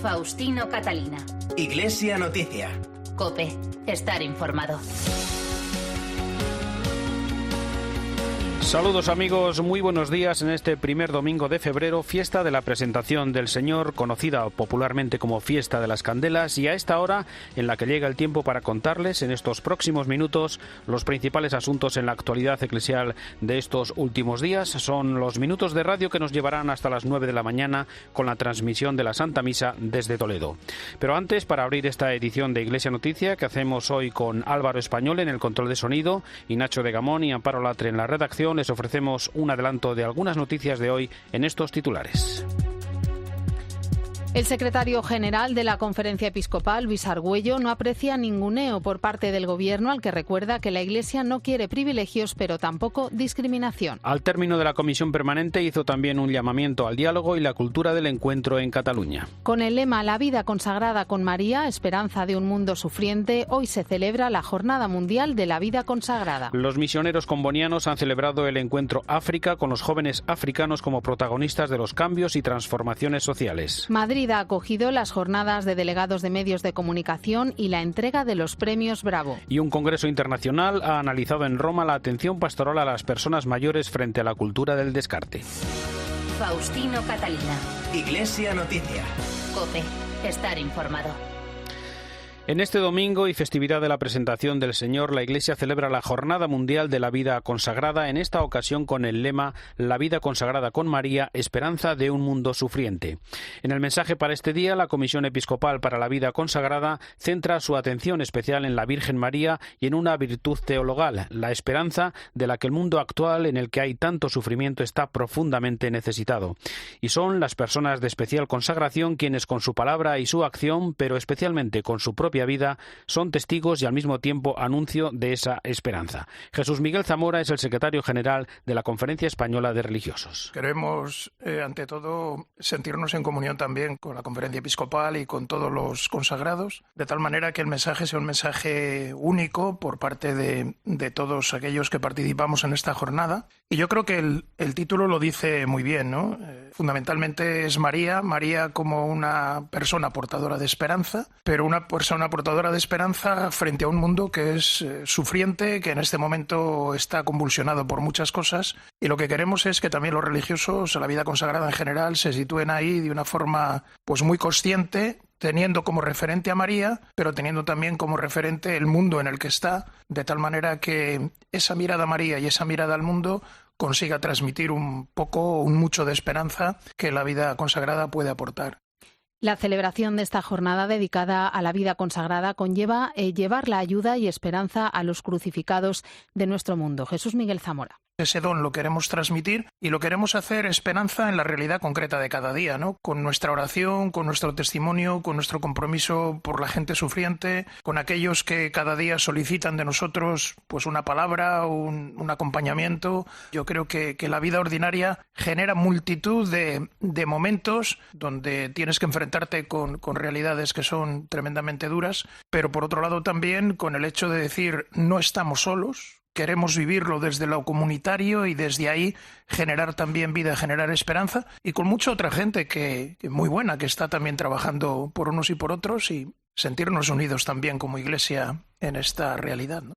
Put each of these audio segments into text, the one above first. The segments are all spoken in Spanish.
Faustino Catalina. Iglesia Noticia. COPE. Estar informado. Saludos amigos, muy buenos días en este primer domingo de febrero, fiesta de la Presentación del Señor, conocida popularmente como Fiesta de las Candelas, y a esta hora en la que llega el tiempo para contarles en estos próximos minutos los principales asuntos en la actualidad eclesial de estos últimos días. Son los minutos de radio que nos llevarán hasta las 9 de la mañana con la transmisión de la Santa Misa desde Toledo. Pero antes, para abrir esta edición de Iglesia Noticia, que hacemos hoy con Álvaro Español en el control de sonido y Nacho de Gamón y Amparo Latre en la redacción, les ofrecemos un adelanto de algunas noticias de hoy en estos titulares. El secretario general de la Conferencia Episcopal, Luis Argüello, no aprecia ninguneo por parte del Gobierno, al que recuerda que la Iglesia no quiere privilegios, pero tampoco discriminación. Al término de la comisión permanente hizo también un llamamiento al diálogo y la cultura del encuentro en Cataluña. Con el lema La vida consagrada con María, esperanza de un mundo sufriente, hoy se celebra la Jornada Mundial de la Vida Consagrada. Los misioneros combonianos han celebrado el encuentro África con los jóvenes africanos como protagonistas de los cambios y transformaciones sociales. Madrid ha acogido las jornadas de delegados de medios de comunicación y la entrega de los premios Bravo. Y un congreso internacional ha analizado en Roma la atención pastoral a las personas mayores frente a la cultura del descarte. Faustino Catalina. Iglesia Noticia. COPE. Estar informado. En este domingo y festividad de la Presentación del Señor, la Iglesia celebra la Jornada Mundial de la Vida Consagrada, en esta ocasión con el lema La vida consagrada con María, esperanza de un mundo sufriente. En el mensaje para este día, la Comisión Episcopal para la Vida Consagrada centra su atención especial en la Virgen María y en una virtud teologal, la esperanza de la que el mundo actual, en el que hay tanto sufrimiento, está profundamente necesitado. Y son las personas de especial consagración quienes con su palabra y su acción, pero especialmente con su propia vida, son testigos y al mismo tiempo anuncio de esa esperanza. Jesús Miguel Zamora es el secretario general de la Conferencia Española de Religiosos. Queremos, ante todo, sentirnos en comunión también con la Conferencia Episcopal y con todos los consagrados, de tal manera que el mensaje sea un mensaje único por parte de todos aquellos que participamos en esta jornada. Y yo creo que el título lo dice muy bien, ¿no? Fundamentalmente es María como una persona portadora de esperanza, pero una persona portadora de esperanza frente a un mundo que es sufriente, que en este momento está convulsionado por muchas cosas, y lo que queremos es que también los religiosos, la vida consagrada en general, se sitúen ahí de una forma pues muy consciente, teniendo como referente a María, pero teniendo también como referente el mundo en el que está, de tal manera que esa mirada a María y esa mirada al mundo consiga transmitir un mucho de esperanza que la vida consagrada puede aportar. La celebración de esta jornada dedicada a la vida consagrada conlleva llevar la ayuda y esperanza a los crucificados de nuestro mundo. Jesús Miguel Zamora. Ese don lo queremos transmitir y lo queremos hacer esperanza en la realidad concreta de cada día, ¿no? Con nuestra oración, con nuestro testimonio, con nuestro compromiso por la gente sufriente, con aquellos que cada día solicitan de nosotros pues una palabra, un acompañamiento. Yo creo que la vida ordinaria genera multitud de momentos donde tienes que enfrentarte con realidades que son tremendamente duras, pero por otro lado también con el hecho de decir no estamos solos. Queremos vivirlo desde lo comunitario y desde ahí generar también vida, generar esperanza, y con mucha otra gente que muy buena, que está también trabajando por unos y por otros, y sentirnos unidos también como Iglesia en esta realidad, ¿no?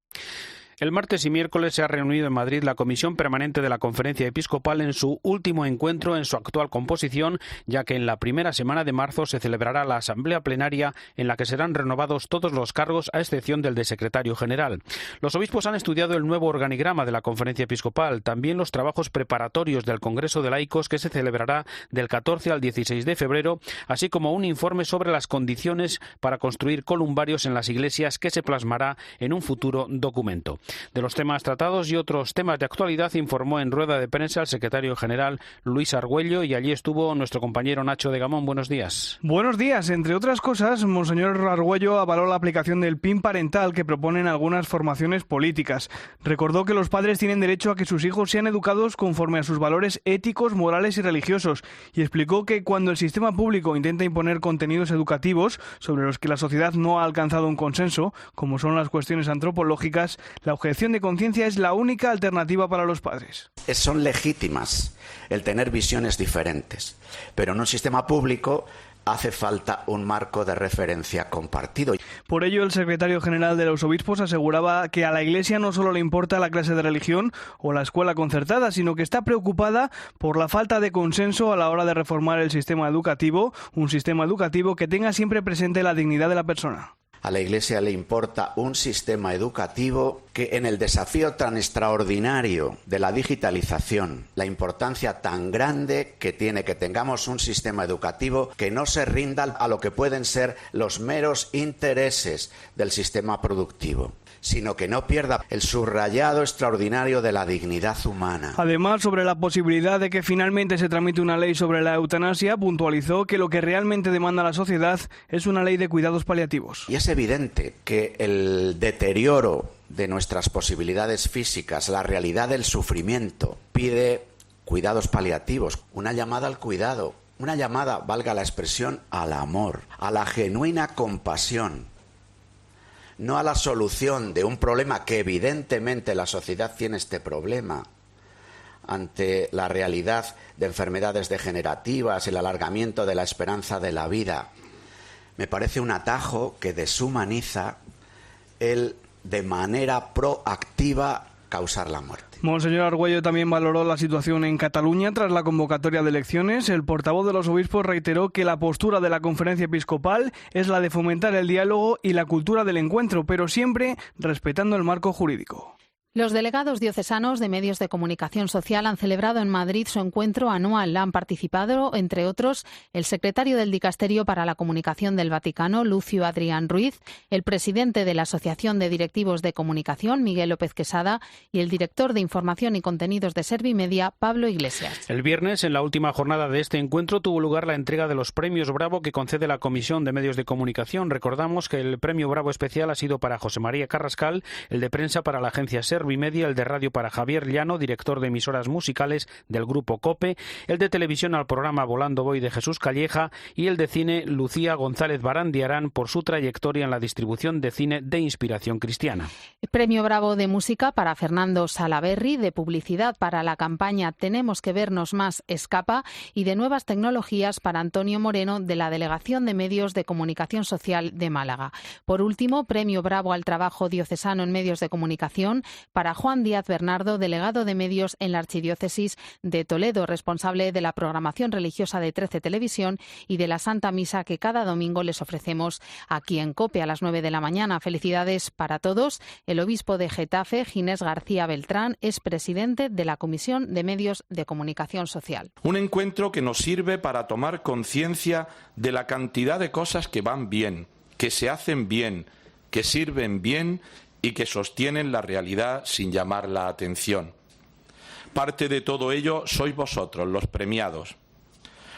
El martes y miércoles se ha reunido en Madrid la Comisión Permanente de la Conferencia Episcopal en su último encuentro en su actual composición, ya que en la primera semana de marzo se celebrará la Asamblea Plenaria en la que serán renovados todos los cargos a excepción del de secretario general. Los obispos han estudiado el nuevo organigrama de la Conferencia Episcopal, también los trabajos preparatorios del Congreso de Laicos que se celebrará del 14 al 16 de febrero, así como un informe sobre las condiciones para construir columbarios en las iglesias que se plasmará en un futuro documento. De los temas tratados y otros temas de actualidad informó en rueda de prensa el secretario general Luis Argüello, y allí estuvo nuestro compañero Nacho de Gamón. Buenos días. Buenos días. Entre otras cosas, Monseñor Argüello avaló la aplicación del PIN parental que proponen algunas formaciones políticas. Recordó que los padres tienen derecho a que sus hijos sean educados conforme a sus valores éticos, morales y religiosos, y explicó que cuando el sistema público intenta imponer contenidos educativos sobre los que la sociedad no ha alcanzado un consenso, como son las cuestiones antropológicas, la objeción de conciencia es la única alternativa para los padres. Son legítimas el tener visiones diferentes, pero en un sistema público hace falta un marco de referencia compartido. Por ello, el secretario general de los obispos aseguraba que a la Iglesia no solo le importa la clase de religión o la escuela concertada, sino que está preocupada por la falta de consenso a la hora de reformar el sistema educativo, un sistema educativo que tenga siempre presente la dignidad de la persona. A la Iglesia le importa un sistema educativo que, en el desafío tan extraordinario de la digitalización, la importancia tan grande que tiene que tengamos un sistema educativo que no se rinda a lo que pueden ser los meros intereses del sistema productivo, sino que no pierda el subrayado extraordinario de la dignidad humana. Además, sobre la posibilidad de que finalmente se tramite una ley sobre la eutanasia, puntualizó que lo que realmente demanda la sociedad es una ley de cuidados paliativos. Y es evidente que el deterioro de nuestras posibilidades físicas, la realidad del sufrimiento, pide cuidados paliativos, una llamada al cuidado, una llamada, valga la expresión, al amor, a la genuina compasión. No a la solución de un problema que evidentemente la sociedad tiene este problema ante la realidad de enfermedades degenerativas, el alargamiento de la esperanza de la vida. Me parece un atajo que deshumaniza el de manera proactiva causar la muerte. Monseñor Argüello también valoró la situación en Cataluña tras la convocatoria de elecciones. El portavoz de los obispos reiteró que la postura de la Conferencia Episcopal es la de fomentar el diálogo y la cultura del encuentro, pero siempre respetando el marco jurídico. Los delegados diocesanos de medios de comunicación social han celebrado en Madrid su encuentro anual. Han participado, entre otros, el secretario del Dicasterio para la Comunicación del Vaticano, Lucio Adrián Ruiz, el presidente de la Asociación de Directivos de Comunicación, Miguel López Quesada, y el director de Información y Contenidos de Servimedia, Pablo Iglesias. El viernes, en la última jornada de este encuentro, tuvo lugar la entrega de los premios Bravo que concede la Comisión de Medios de Comunicación. Recordamos que el premio Bravo especial ha sido para José María Carrascal, el de prensa para la agencia Servimedia, el de radio para Javier Llano, director de emisoras musicales del grupo COPE, el de televisión al programa Volando Voy de Jesús Calleja y el de cine Lucía González Barandiarán por su trayectoria en la distribución de cine de inspiración cristiana. Premio Bravo de música para Fernando Salaberry, de publicidad para la campaña Tenemos que vernos más Escapa y de nuevas tecnologías para Antonio Moreno, de la Delegación de Medios de Comunicación Social de Málaga. Por último, Premio Bravo al trabajo diocesano en medios de comunicación para Juan Díaz Bernardo, delegado de medios en la Archidiócesis de Toledo, responsable de la programación religiosa de 13 Televisión y de la Santa Misa que cada domingo les ofrecemos aquí en COPE a las 9 de la mañana. Felicidades para todos. El obispo de Getafe, Ginés García Beltrán, es presidente de la Comisión de Medios de Comunicación Social. Un encuentro que nos sirve para tomar conciencia de la cantidad de cosas que van bien, que se hacen bien, que sirven bien y que sostienen la realidad sin llamar la atención. Parte de todo ello sois vosotros, los premiados,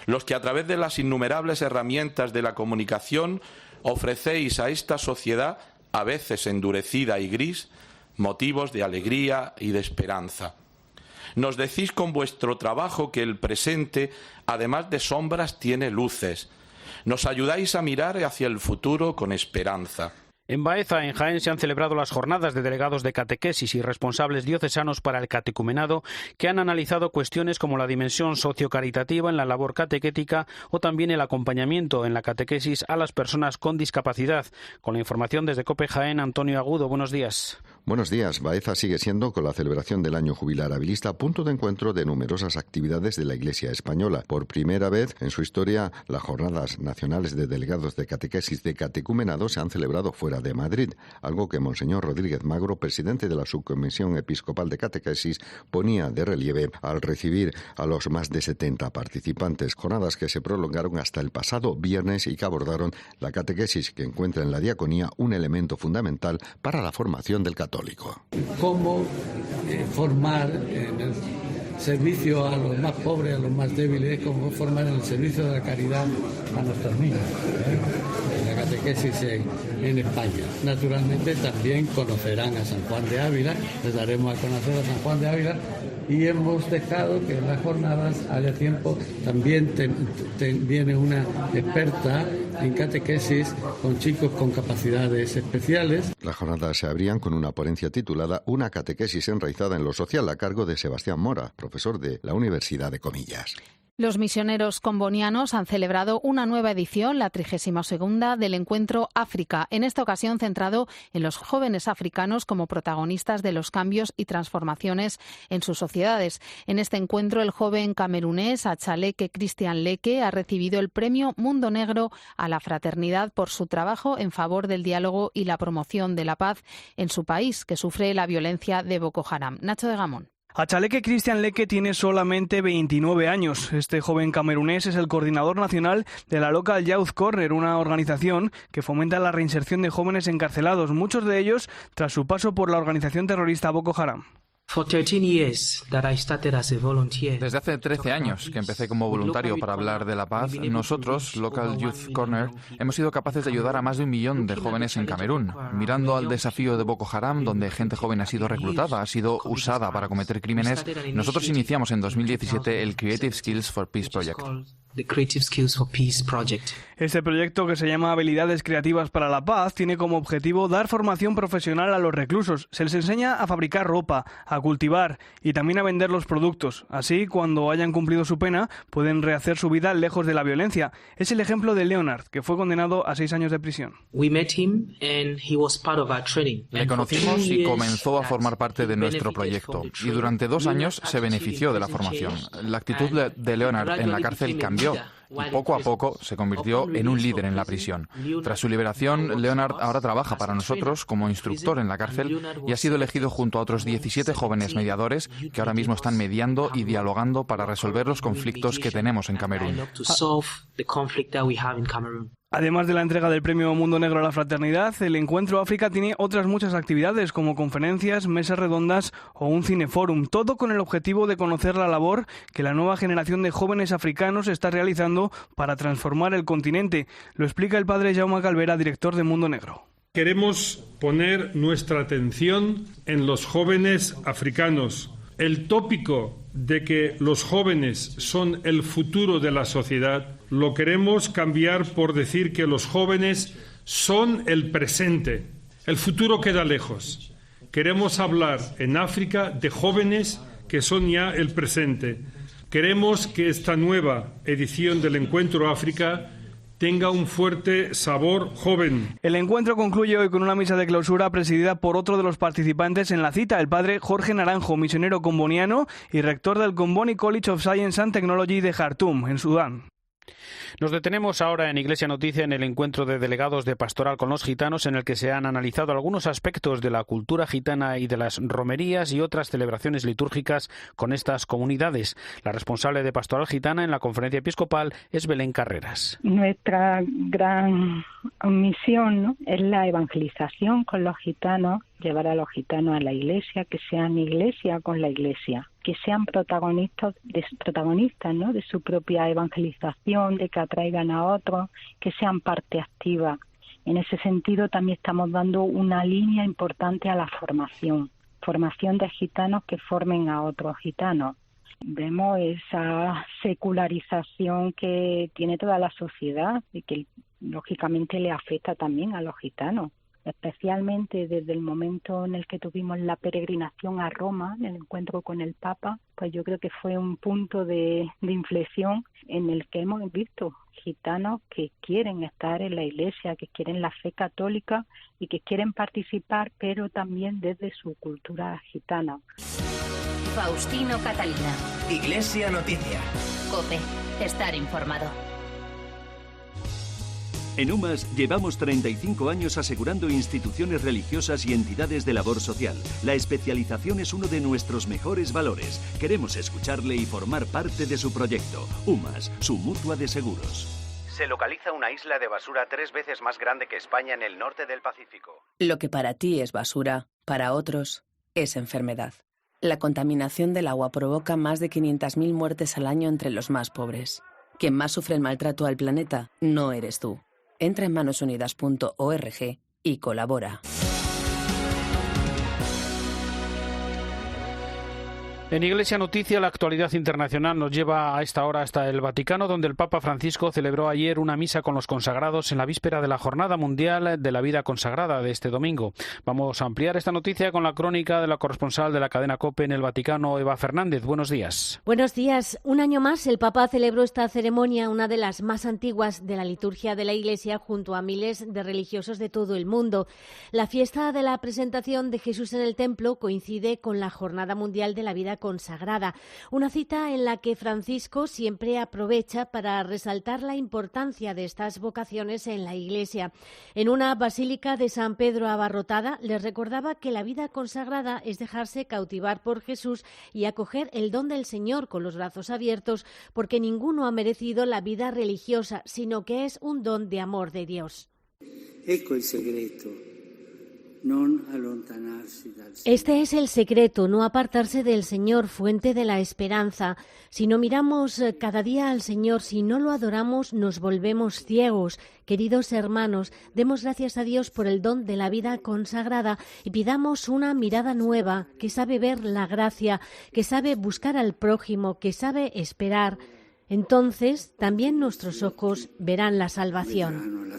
los que a través de las innumerables herramientas de la comunicación ofrecéis a esta sociedad, a veces endurecida y gris, motivos de alegría y de esperanza. Nos decís con vuestro trabajo que el presente, además de sombras, tiene luces. Nos ayudáis a mirar hacia el futuro con esperanza. En Baeza, en Jaén, se han celebrado las jornadas de delegados de catequesis y responsables diocesanos para el catecumenado que han analizado cuestiones como la dimensión sociocaritativa en la labor catequética o también el acompañamiento en la catequesis a las personas con discapacidad. Con la información desde COPE Jaén, Antonio Agudo, buenos días. Buenos días. Baeza sigue siendo, con la celebración del año jubilar habilista, punto de encuentro de numerosas actividades de la Iglesia española. Por primera vez en su historia, las jornadas nacionales de delegados de catequesis de catecumenado se han celebrado fuera de Madrid, algo que Monseñor Rodríguez Magro, presidente de la Subcomisión Episcopal de Catequesis, ponía de relieve al recibir a los más de 70 participantes. Jornadas que se prolongaron hasta el pasado viernes y que abordaron la catequesis, que encuentra en la diaconía un elemento fundamental para la formación del católico. Cómo formar en el servicio a los más pobres, a los más débiles, cómo formar en el servicio de la caridad a nuestros niños. La catequesis en España. Naturalmente también conocerán a San Juan de Ávila, les daremos a conocer a San Juan de Ávila y hemos dejado que en las jornadas haya tiempo. También viene una experta en catequesis con chicos con capacidades especiales. Las jornadas se abrían con una ponencia titulada Una catequesis enraizada en lo social, a cargo de Sebastián Mora, profesor de la Universidad de Comillas. Los misioneros combonianos han celebrado una nueva edición, la 32ª, del Encuentro África, en esta ocasión centrado en los jóvenes africanos como protagonistas de los cambios y transformaciones en sus sociedades. En este encuentro, el joven camerunés Achaleke Christian Leke ha recibido el Premio Mundo Negro a la Fraternidad por su trabajo en favor del diálogo y la promoción de la paz en su país, que sufre la violencia de Boko Haram. Nacho de Gamón. Achaleke Christian Leke tiene solamente 29 años. Este joven camerunés es el coordinador nacional de la Local Youth Corner, una organización que fomenta la reinserción de jóvenes encarcelados, muchos de ellos tras su paso por la organización terrorista Boko Haram. Desde hace 13 años que empecé como voluntario para hablar de la paz, nosotros, Local Youth Corner, hemos sido capaces de ayudar a más de 1 millón de jóvenes en Camerún, mirando al desafío de Boko Haram, donde gente joven ha sido reclutada, ha sido usada para cometer crímenes. Nosotros iniciamos en 2017 el Creative Skills for Peace Project. Este proyecto, que se llama Habilidades Creativas para la Paz, tiene como objetivo dar formación profesional a los reclusos. Se les enseña a fabricar ropa, a cultivar y también a vender los productos. Así, cuando hayan cumplido su pena, pueden rehacer su vida lejos de la violencia. Es el ejemplo de Leonard, que fue condenado a 6 años de prisión. Le conocimos y comenzó a formar parte de nuestro proyecto. Y durante 2 años se benefició de la formación. La actitud de Leonard en la cárcel cambió. Y poco a poco se convirtió en un líder en la prisión. Tras su liberación, Leonard ahora trabaja para nosotros como instructor en la cárcel y ha sido elegido junto a otros 17 jóvenes mediadores que ahora mismo están mediando y dialogando para resolver los conflictos que tenemos en Camerún. Además de la entrega del Premio Mundo Negro a la Fraternidad, el Encuentro África tiene otras muchas actividades como conferencias, mesas redondas o un cineforum, todo con el objetivo de conocer la labor que la nueva generación de jóvenes africanos está realizando para transformar el continente. Lo explica el padre Jaume Calvera, director de Mundo Negro. Queremos poner nuestra atención en los jóvenes africanos. El tópico de que los jóvenes son el futuro de la sociedad lo queremos cambiar por decir que los jóvenes son el presente. El futuro queda lejos. Queremos hablar en África de jóvenes que son ya el presente. Queremos que esta nueva edición del Encuentro África tenga un fuerte sabor joven. El encuentro concluye hoy con una misa de clausura presidida por otro de los participantes en la cita, el padre Jorge Naranjo, misionero comboniano y rector del Comboni College of Science and Technology de Jartum, en Sudán. Nos detenemos ahora en Iglesia Noticia en el encuentro de delegados de Pastoral con los Gitanos, en el que se han analizado algunos aspectos de la cultura gitana y de las romerías y otras celebraciones litúrgicas con estas comunidades. La responsable de Pastoral Gitana en la Conferencia Episcopal es Belén Carreras. Nuestra gran misión, ¿no?, es la evangelización con los gitanos, llevar a los gitanos a la iglesia, que sean iglesia con la iglesia, que sean protagonistas, ¿no?, de su propia evangelización, de que atraigan a otros, que sean parte activa. En ese sentido también estamos dando una línea importante a la formación de gitanos que formen a otros gitanos. Vemos esa secularización que tiene toda la sociedad y que lógicamente le afecta también a los gitanos, especialmente desde el momento en el que tuvimos la peregrinación a Roma, el encuentro con el Papa. Pues yo creo que fue un punto de inflexión en el que hemos visto gitanos que quieren estar en la iglesia, que quieren la fe católica y que quieren participar, pero también desde su cultura gitana. Faustino Catalina. Iglesia Noticia. COPE. Estar informado. En UMAS llevamos 35 años asegurando instituciones religiosas y entidades de labor social. La especialización es uno de nuestros mejores valores. Queremos escucharle y formar parte de su proyecto. UMAS, su mutua de seguros. Se localiza una isla de basura 3 veces más grande que España en el norte del Pacífico. Lo que para ti es basura, para otros es enfermedad. La contaminación del agua provoca más de 500.000 muertes al año entre los más pobres. Quien más sufre el maltrato al planeta no eres tú. Entra en manosunidas.org y colabora. En Iglesia Noticia, la actualidad internacional nos lleva a esta hora hasta el Vaticano, donde el Papa Francisco celebró ayer una misa con los consagrados en la víspera de la Jornada Mundial de la Vida Consagrada de este domingo. Vamos a ampliar esta noticia con la crónica de la corresponsal de la cadena COPE en el Vaticano, Eva Fernández. Buenos días. Buenos días. Un año más, el Papa celebró esta ceremonia, una de las más antiguas de la liturgia de la Iglesia, junto a miles de religiosos de todo el mundo. La fiesta de la presentación de Jesús en el templo coincide con la Jornada Mundial de la Vida Consagrada, una cita en la que Francisco siempre aprovecha para resaltar la importancia de estas vocaciones en la Iglesia. En una basílica de San Pedro abarrotada, les recordaba que la vida consagrada es dejarse cautivar por Jesús y acoger el don del Señor con los brazos abiertos, porque ninguno ha merecido la vida religiosa, sino que es un don de amor de Dios. Este es el secreto, no apartarse del Señor, fuente de la esperanza. Si no miramos cada día al Señor, si no lo adoramos, nos volvemos ciegos. Queridos hermanos, demos gracias a Dios por el don de la vida consagrada y pidamos una mirada nueva, que sabe ver la gracia, que sabe buscar al prójimo, que sabe esperar. Entonces, también nuestros ojos verán la salvación.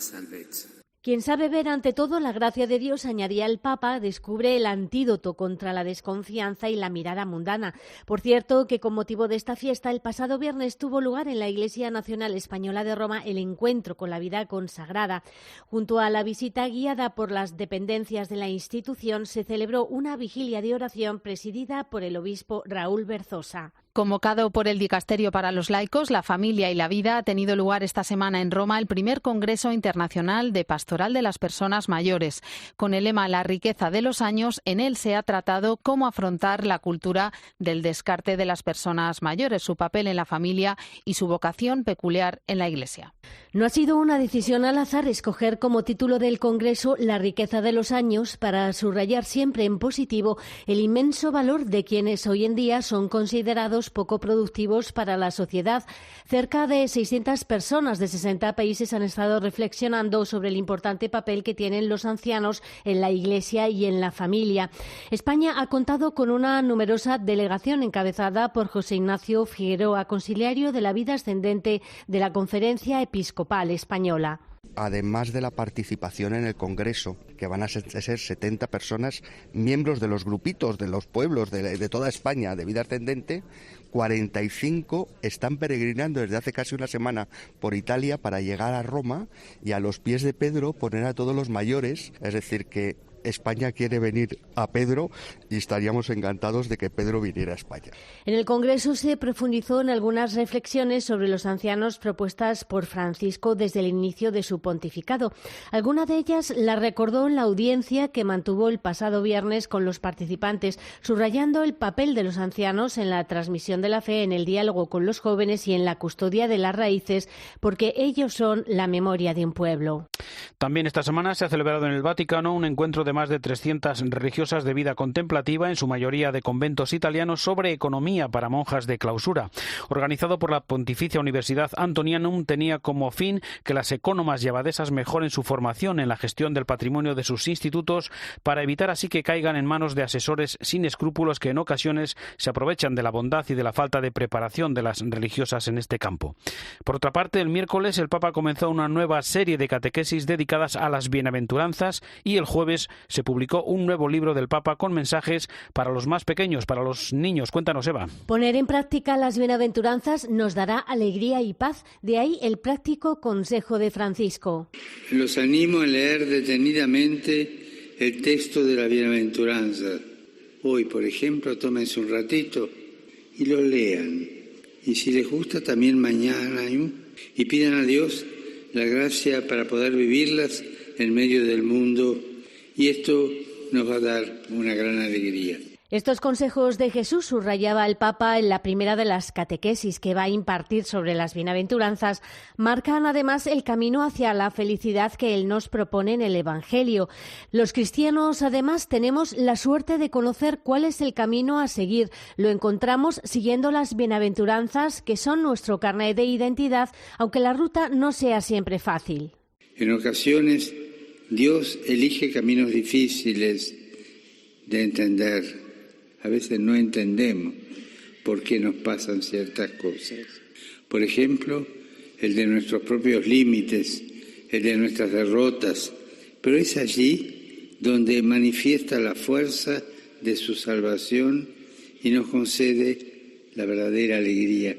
Quien sabe ver ante todo la gracia de Dios, añadía el Papa, descubre el antídoto contra la desconfianza y la mirada mundana. Por cierto, que con motivo de esta fiesta, el pasado viernes tuvo lugar en la Iglesia Nacional Española de Roma el encuentro con la vida consagrada. Junto a la visita guiada por las dependencias de la institución, se celebró una vigilia de oración presidida por el obispo Raúl Berzosa. Convocado por el Dicasterio para los Laicos, la Familia y la Vida, ha tenido lugar esta semana en Roma el primer Congreso Internacional de Pastoral de las Personas Mayores. Con el lema La riqueza de los años, en él se ha tratado cómo afrontar la cultura del descarte de las personas mayores, su papel en la familia y su vocación peculiar en la Iglesia. No ha sido una decisión al azar escoger como título del Congreso La riqueza de los años, para subrayar siempre en positivo el inmenso valor de quienes hoy en día son considerados poco productivos para la sociedad. Cerca de 600 personas de 60 países han estado reflexionando sobre el importante papel que tienen los ancianos en la Iglesia y en la familia. España ha contado con una numerosa delegación encabezada por José Ignacio Figueroa, conciliario de la vida ascendente de la Conferencia Episcopal Española. Además de la participación en el Congreso, que van a ser 70 personas, miembros de los grupitos, de los pueblos de toda España de vida ascendente, 45 están peregrinando desde hace casi una semana por Italia para llegar a Roma y a los pies de Pedro poner a todos los mayores, es decir, que España quiere venir a Pedro y estaríamos encantados de que Pedro viniera a España. En el Congreso se profundizó en algunas reflexiones sobre los ancianos propuestas por Francisco desde el inicio de su pontificado. Alguna de ellas la recordó en la audiencia que mantuvo el pasado viernes con los participantes, subrayando el papel de los ancianos en la transmisión de la fe, en el diálogo con los jóvenes y en la custodia de las raíces, porque ellos son la memoria de un pueblo. También esta semana se ha celebrado en el Vaticano un encuentro de más de 300 religiosas de vida contemplativa, en su mayoría de conventos italianos, sobre economía para monjas de clausura. Organizado por la Pontificia Universidad Antonianum, tenía como fin que las ecónomas y abadesas mejoren su formación en la gestión del patrimonio de sus institutos, para evitar así que caigan en manos de asesores sin escrúpulos que en ocasiones se aprovechan de la bondad y de la falta de preparación de las religiosas en este campo. Por otra parte, el miércoles el Papa comenzó una nueva serie de catequesis dedicadas a las bienaventuranzas, y el jueves se publicó un nuevo libro del Papa con mensajes para los más pequeños, para los niños. Cuéntanos, Eva. Poner en práctica las bienaventuranzas nos dará alegría y paz. De ahí el práctico consejo de Francisco. Los animo a leer detenidamente el texto de la bienaventuranza. Hoy, por ejemplo, tómense un ratito y lo lean. Y si les gusta, también mañana, y pidan a Dios la gracia para poder vivirlas en medio del mundo, y esto nos va a dar una gran alegría. Estos consejos de Jesús, subrayaba el Papa en la primera de las catequesis que va a impartir sobre las bienaventuranzas, marcan además el camino hacia la felicidad que Él nos propone en el Evangelio. Los cristianos, además, tenemos la suerte de conocer cuál es el camino a seguir. Lo encontramos siguiendo las bienaventuranzas, que son nuestro carnet de identidad, aunque la ruta no sea siempre fácil. En ocasiones, Dios elige caminos difíciles de entender. A veces no entendemos por qué nos pasan ciertas cosas. Por ejemplo, el de nuestros propios límites, el de nuestras derrotas, pero es allí donde manifiesta la fuerza de su salvación y nos concede la verdadera alegría.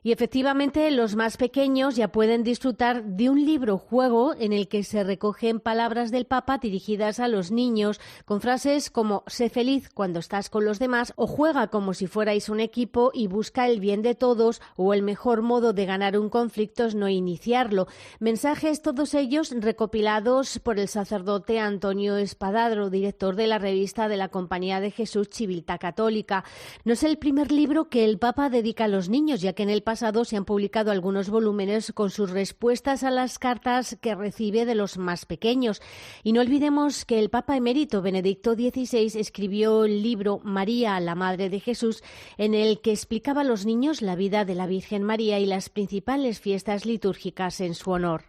Y efectivamente los más pequeños ya pueden disfrutar de un libro-juego en el que se recogen palabras del Papa dirigidas a los niños con frases como «sé feliz cuando estás con los demás» o «juega como si fuerais un equipo y busca el bien de todos» o «el mejor modo de ganar un conflicto es no iniciarlo». Mensajes todos ellos recopilados por el sacerdote Antonio Espadadro, director de la revista de la Compañía de Jesús Civiltà Católica. No es el primer libro que el Papa dedica a los niños, ya que en el pasado se han publicado algunos volúmenes con sus respuestas a las cartas que recibe de los más pequeños. Y no olvidemos que el Papa emérito Benedicto XVI escribió el libro María, la Madre de Jesús, en el que explicaba a los niños la vida de la Virgen María y las principales fiestas litúrgicas en su honor.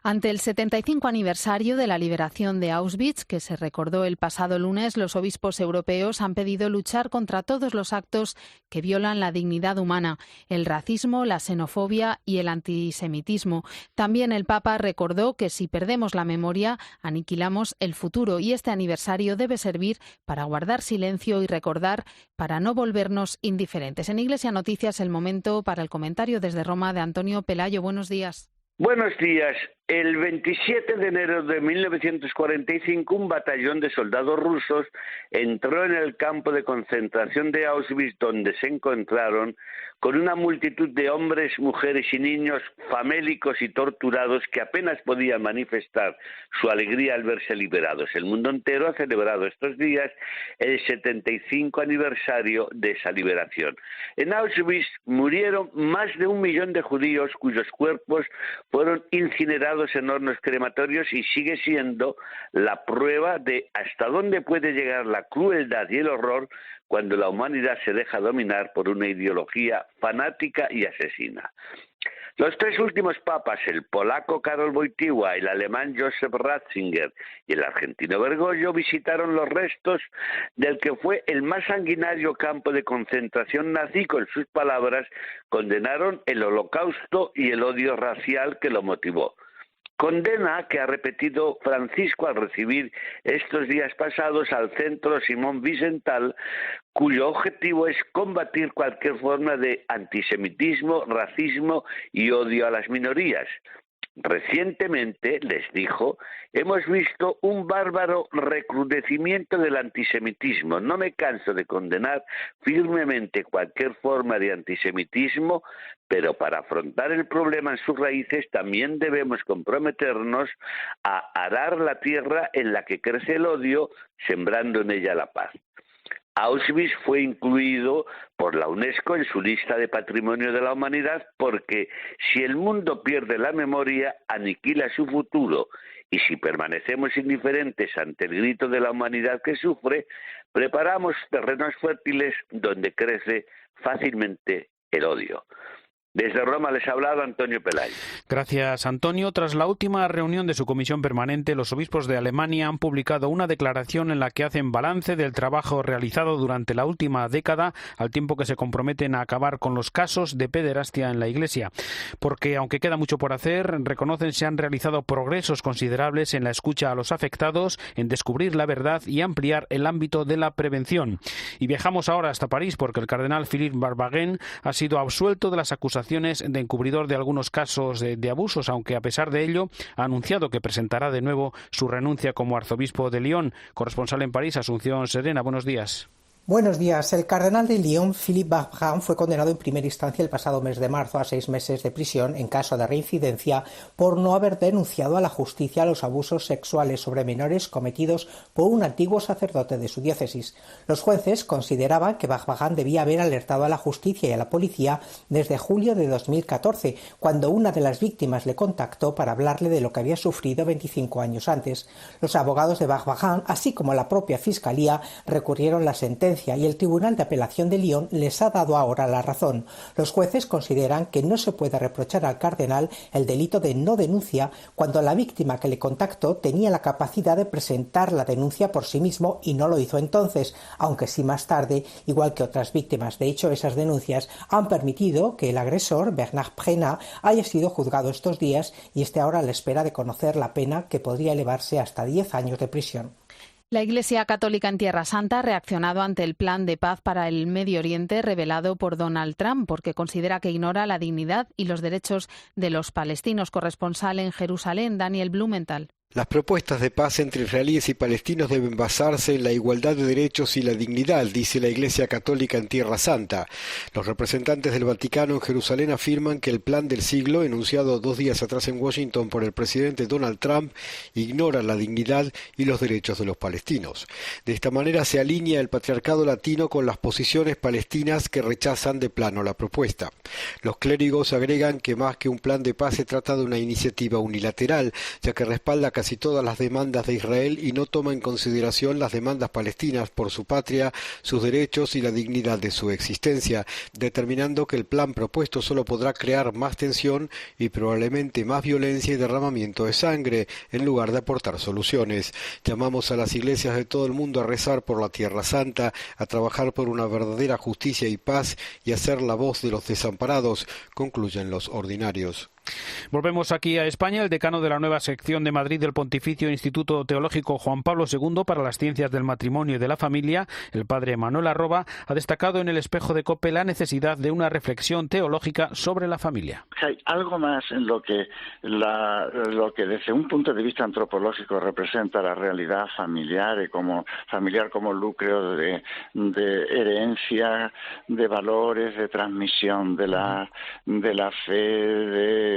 Ante el 75 aniversario de la liberación de Auschwitz, que se recordó el pasado lunes, los obispos europeos han pedido luchar contra todos los actos que violan la dignidad humana, el racismo, la xenofobia y el antisemitismo. También el Papa recordó que si perdemos la memoria, aniquilamos el futuro, y este aniversario debe servir para guardar silencio y recordar, para no volvernos indiferentes. En Iglesia Noticias, el momento para el comentario desde Roma de Antonio Pelayo. Buenos días. Buenos días. El 27 de enero de 1945, un batallón de soldados rusos entró en el campo de concentración de Auschwitz, donde se encontraron con una multitud de hombres, mujeres y niños famélicos y torturados que apenas podían manifestar su alegría al verse liberados. El mundo entero ha celebrado estos días el 75 aniversario de esa liberación. En Auschwitz murieron más de 1 millón de judíos cuyos cuerpos fueron incinerados en hornos crematorios, y sigue siendo la prueba de hasta dónde puede llegar la crueldad y el horror cuando la humanidad se deja dominar por una ideología fanática y asesina. Los 3 últimos papas, el polaco Karol Wojtyła, el alemán Joseph Ratzinger y el argentino Bergoglio, visitaron los restos del que fue el más sanguinario campo de concentración nazi. Con sus palabras, condenaron el Holocausto y el odio racial que lo motivó. Condena que ha repetido Francisco al recibir estos días pasados al Centro Simón Wiesenthal, cuyo objetivo es combatir cualquier forma de antisemitismo, racismo y odio a las minorías. Recientemente, les dijo, hemos visto un bárbaro recrudecimiento del antisemitismo. No me canso de condenar firmemente cualquier forma de antisemitismo, pero para afrontar el problema en sus raíces también debemos comprometernos a arar la tierra en la que crece el odio, sembrando en ella la paz. Auschwitz fue incluido por la UNESCO en su lista de Patrimonio de la Humanidad porque si el mundo pierde la memoria, aniquila su futuro, y si permanecemos indiferentes ante el grito de la humanidad que sufre, preparamos terrenos fértiles donde crece fácilmente el odio. Desde Roma les ha hablado Antonio Pelayo. Gracias, Antonio. Tras la última reunión de su comisión permanente, los obispos de Alemania han publicado una declaración en la que hacen balance del trabajo realizado durante la última década, al tiempo que se comprometen a acabar con los casos de pederastia en la Iglesia. Porque, aunque queda mucho por hacer, reconocen se han realizado progresos considerables en la escucha a los afectados, en descubrir la verdad y ampliar el ámbito de la prevención. Y viajamos ahora hasta París, porque el cardenal Philippe Barbagán ha sido absuelto de las acusaciones de encubridor de algunos casos de abusos, aunque a pesar de ello ha anunciado que presentará de nuevo su renuncia como arzobispo de Lyon. Corresponsal en París, Asunción Serena, buenos días. Buenos días. El cardenal de Lyon, Philippe Barbagán, fue condenado en primera instancia el pasado mes de marzo a 6 meses de prisión en caso de reincidencia por no haber denunciado a la justicia los abusos sexuales sobre menores cometidos por un antiguo sacerdote de su diócesis. Los jueces consideraban que Barbagán debía haber alertado a la justicia y a la policía desde julio de 2014, cuando una de las víctimas le contactó para hablarle de lo que había sufrido 25 años antes. Los abogados de Barbagán, así como la propia fiscalía, recurrieron la sentencia sentencia y el Tribunal de Apelación de Lyon les ha dado ahora la razón. Los jueces consideran que no se puede reprochar al cardenal el delito de no denuncia cuando la víctima que le contactó tenía la capacidad de presentar la denuncia por sí mismo y no lo hizo entonces, aunque sí más tarde, igual que otras víctimas. De hecho, esas denuncias han permitido que el agresor, Bernard Prenat, haya sido juzgado estos días y esté ahora a la espera de conocer la pena, que podría elevarse hasta 10 años de prisión. La Iglesia Católica en Tierra Santa ha reaccionado ante el plan de paz para el Medio Oriente revelado por Donald Trump, porque considera que ignora la dignidad y los derechos de los palestinos. Corresponsal en Jerusalén, Daniel Blumenthal. Las propuestas de paz entre israelíes y palestinos deben basarse en la igualdad de derechos y la dignidad, dice la Iglesia Católica en Tierra Santa. Los representantes del Vaticano en Jerusalén afirman que el plan del siglo, enunciado 2 días atrás en Washington por el presidente Donald Trump, ignora la dignidad y los derechos de los palestinos. De esta manera se alinea el patriarcado latino con las posiciones palestinas que rechazan de plano la propuesta. Los clérigos agregan que más que un plan de paz se trata de una iniciativa unilateral, ya que respalda casi todas las demandas de Israel y no toma en consideración las demandas palestinas por su patria, sus derechos y la dignidad de su existencia, determinando que el plan propuesto solo podrá crear más tensión y probablemente más violencia y derramamiento de sangre, en lugar de aportar soluciones. Llamamos a las iglesias de todo el mundo a rezar por la Tierra Santa, a trabajar por una verdadera justicia y paz y a ser la voz de los desamparados, concluyen los ordinarios. Volvemos aquí a España. El decano de la nueva sección de Madrid del Pontificio Instituto Teológico Juan Pablo II para las Ciencias del Matrimonio y de la Familia, el padre Manuel Arroba, ha destacado en el Espejo de COPE la necesidad de una reflexión teológica sobre la familia. Hay algo más en lo que desde un punto de vista antropológico representa la realidad familiar como núcleo de herencia, de valores, de transmisión de la fe,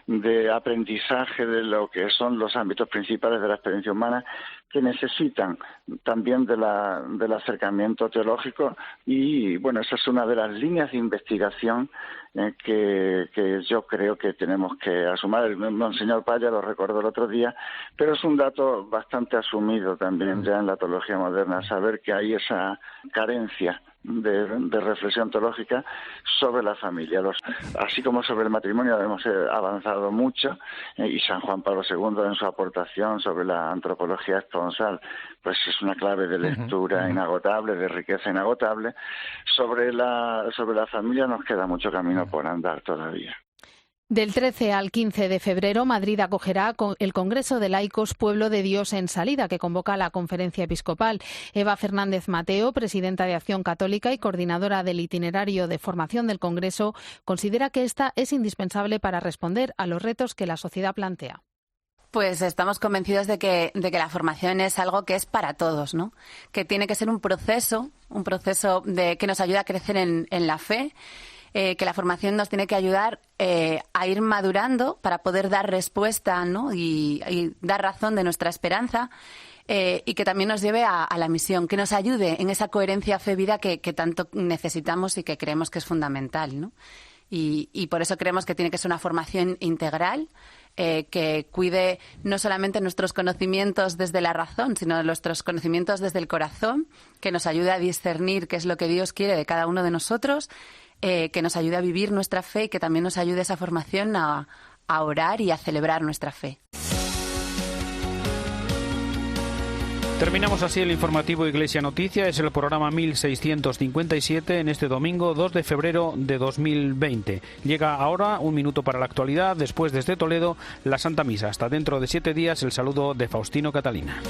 de aprendizaje de lo que son los ámbitos principales de la experiencia humana, que necesitan también del acercamiento teológico. Y bueno, esa es una de las líneas de investigación que yo creo que tenemos que asumir. El Monseñor Paya lo recordó el otro día, pero es un dato bastante asumido también ya en la teología moderna, saber que hay esa carencia de reflexión teológica sobre la familia. Así como sobre el matrimonio hemos avanzado mucho, y San Juan Pablo II en su aportación sobre la antropología esponsal pues es una clave de lectura inagotable, de riqueza inagotable. Sobre la familia nos queda mucho camino por andar todavía. Del 13 al 15 de febrero, Madrid acogerá el Congreso de Laicos Pueblo de Dios en Salida, que convoca la Conferencia Episcopal. Eva Fernández Mateo, presidenta de Acción Católica y coordinadora del itinerario de formación del Congreso, considera que esta es indispensable para responder a los retos que la sociedad plantea. Pues estamos convencidos de que la formación es algo que es para todos, ¿no? Que tiene que ser un proceso que nos ayuda a crecer en la fe. Que la formación nos tiene que ayudar a ir madurando para poder dar respuesta, ¿no? y dar razón de nuestra esperanza, y que también nos lleve a la misión, que nos ayude en esa coherencia fe-vida que tanto necesitamos y que creemos que es fundamental, ¿no? Y por eso creemos que tiene que ser una formación integral, que cuide no solamente nuestros conocimientos desde la razón, sino nuestros conocimientos desde el corazón, que nos ayude a discernir qué es lo que Dios quiere de cada uno de nosotros, que nos ayude a vivir nuestra fe y que también nos ayude esa formación a orar y a celebrar nuestra fe. Terminamos así el informativo Iglesia Noticia. Es el programa 1657 en este domingo 2 de febrero de 2020. Llega ahora un minuto para la actualidad. Después, desde Toledo, la Santa Misa. Hasta dentro de 7 días, el saludo de Faustino Catalina.